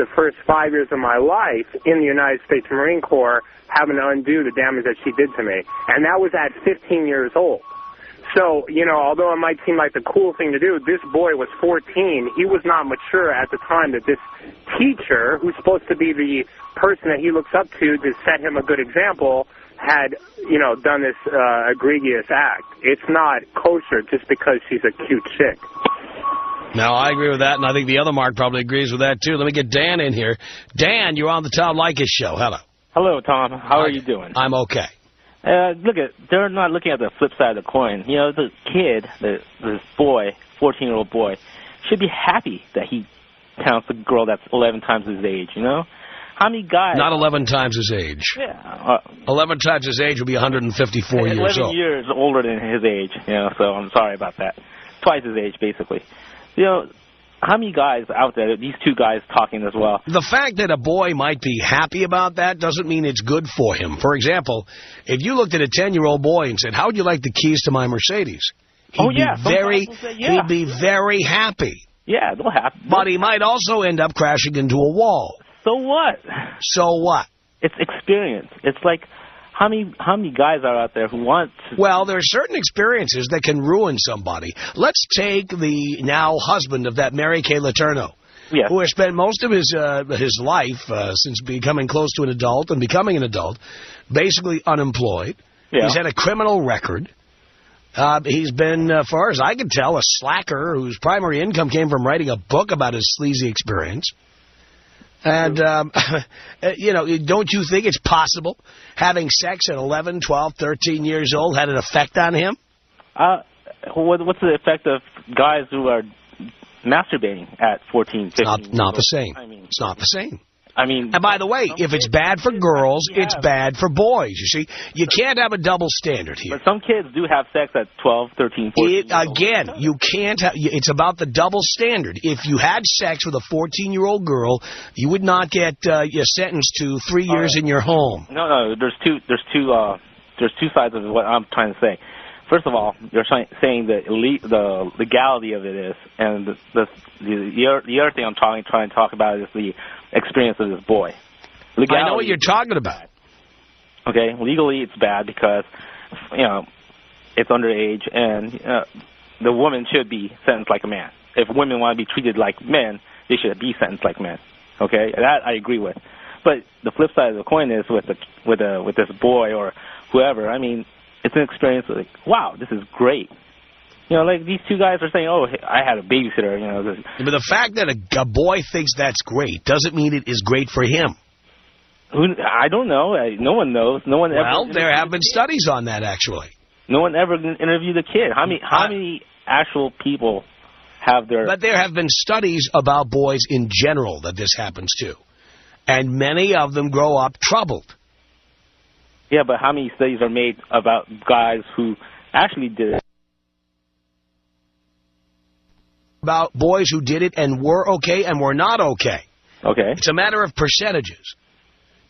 the first 5 years of my life in the United States Marine Corps having to undo the damage that she did to me. And that was at 15 years old. So, you know, although it might seem like the cool thing to do, this boy was 14. He was not mature at the time that this teacher, who's supposed to be the person that he looks up to set him a good example, had, you know, done this egregious act. It's not kosher just because she's a cute chick. No, I agree with that, and I think the other Mark probably agrees with that, too. Let me get Dan in here. Dan, you're on the Tom Leykis show. Hello. Hello, Tom. How are you doing? I'm okay. They're not looking at the flip side of the coin. You know, the kid, this boy, 14-year-old boy, should be happy that he counts a girl that's 11 times his age, you know? How many guys... Not 11 times his age. Yeah. 11 times his age would be 154 years old. 11 years older than his age, you know, so I'm sorry about that. Twice his age, basically. You know, how many guys out there, these two guys talking as well? The fact that a boy might be happy about that doesn't mean it's good for him. For example, if you looked at a 10-year-old boy and said, how would you like the keys to my Mercedes? He'd be very happy. Yeah, they'll have. But he might also end up crashing into a wall. So what? So what? It's experience. It's like, how many guys are out there who want to... Well, there are certain experiences that can ruin somebody. Let's take the now husband of that Mary Kay Letourneau, yes, who has spent most of his life, since becoming close to an adult and becoming an adult, basically unemployed. Yeah. He's had a criminal record. He's been, as far as I can tell, a slacker whose primary income came from writing a book about his sleazy experience. And, you know, don't you think it's possible having sex at 11, 12, 13 years old had an effect on him? What's the effect of guys who are masturbating at 14, 15? Not the same. I mean, it's not the same. I mean, and by the way, if it's bad for girls, it's bad for boys. You see, you can't have a double standard here. But some kids do have sex at 12, 13, 14. Again, you can't have. It's about the double standard. If you had sex with a 14-year-old girl, you would not get sentenced to 3 years in your home. No. There's two sides of what I'm trying to say. First of all, you're saying the legality of it is, and the other thing I'm trying to talk about is the experience of this boy. Legality, I know what you're talking about. Okay, legally it's bad because, you know, it's underage, and the woman should be sentenced like a man. If women want to be treated like men, they should be sentenced like men. Okay, that I agree with. But the flip side of the coin is with this boy or whoever. I mean, it's an experience like, wow, this is great. You know, like these two guys are saying, oh, hey, I had a babysitter, you know. But the fact that a boy thinks that's great doesn't mean it is great for him. I don't know. No one knows. No one ever. Well, there have been studies on that, actually. No one ever interviewed a kid. How many actual people have their... But there have been studies about boys in general that this happens to. And many of them grow up troubled. Yeah, but how many studies are made about guys who actually did it? About boys who did it and were okay and were not okay. Okay. It's a matter of percentages.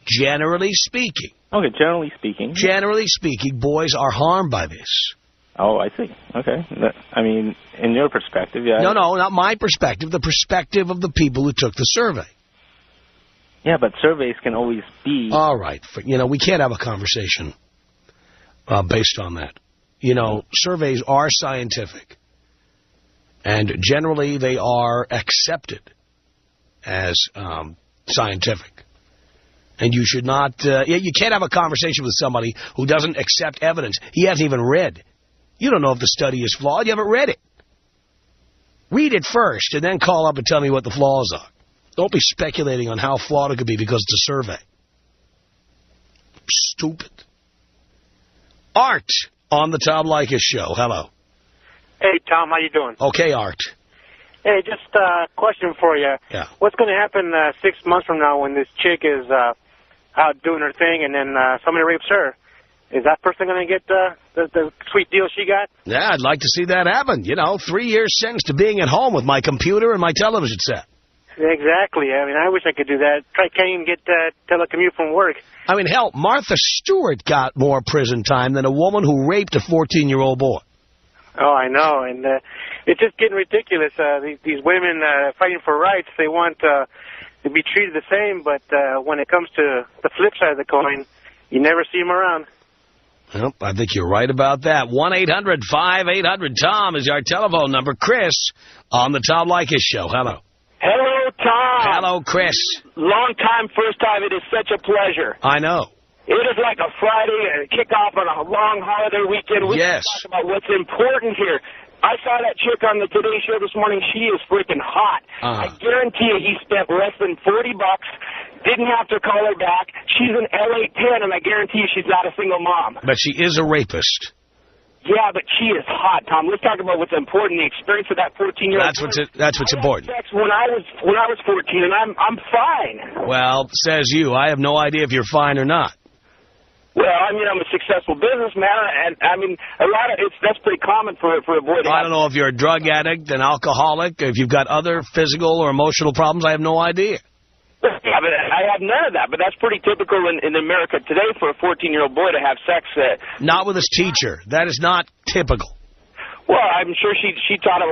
Generally speaking. Okay, generally speaking. Generally speaking, boys are harmed by this. Oh, I see. Okay. I mean, in your perspective, yeah. No, not my perspective. The perspective of the people who took the survey. Yeah, but surveys can always be... All right. You know, we can't have a conversation based on that. You know, surveys are scientific. And generally, they are accepted as scientific. And you should not... you can't have a conversation with somebody who doesn't accept evidence. He hasn't even read. You don't know if the study is flawed. You haven't read it. Read it first, and then call up and tell me what the flaws are. Don't be speculating on how flawed it could be because it's a survey. Stupid. Art on the Tom Leykis show. Hello. Hey, Tom, how you doing? Okay, Art. Hey, just a question for you. Yeah. What's going to happen 6 months from now when this chick is out doing her thing and then somebody rapes her? Is that person going to get the sweet deal she got? Yeah, I'd like to see that happen. You know, 3 years sentence to being at home with my computer and my television set. Exactly. I mean, I wish I could do that. Can't even get telecommute from work. I mean, hell, Martha Stewart got more prison time than a woman who raped a 14-year-old boy. Oh, I know. And it's just getting ridiculous. These women fighting for rights, they want to be treated the same, but when it comes to the flip side of the coin, you never see them around. Well, I think you're right about that. 1-800-5800-TOM is our telephone number. Chris on the Tom Leykis Show. Hello. Hello, Tom. Hello, Chris. Long time, first time. It is such a pleasure. I know. It is like a Friday, a kickoff on a long holiday weekend. We Yes. talk about what's important here. I saw that chick on the Today Show this morning. She is freaking hot. I guarantee you he spent less than $40. Didn't have to call her back. She's an L810, and I guarantee you she's not a single mom. But she is a rapist. Yeah, but she is hot, Tom. Let's talk about what's important, the experience of that 14-year-old. That's what's important. I had sex when I was 14, and I'm fine. Well, says you. I have no idea if you're fine or not. Well, I mean, I'm a successful businessman, and I mean, that's pretty common for a boy to have. I don't know if you're a drug addict, an alcoholic, if you've got other physical or emotional problems. I have no idea. Yeah, but I have none of that, but that's pretty typical in America today for a 14-year-old boy to have sex. Not with his teacher. That is not typical. Well, I'm sure she taught him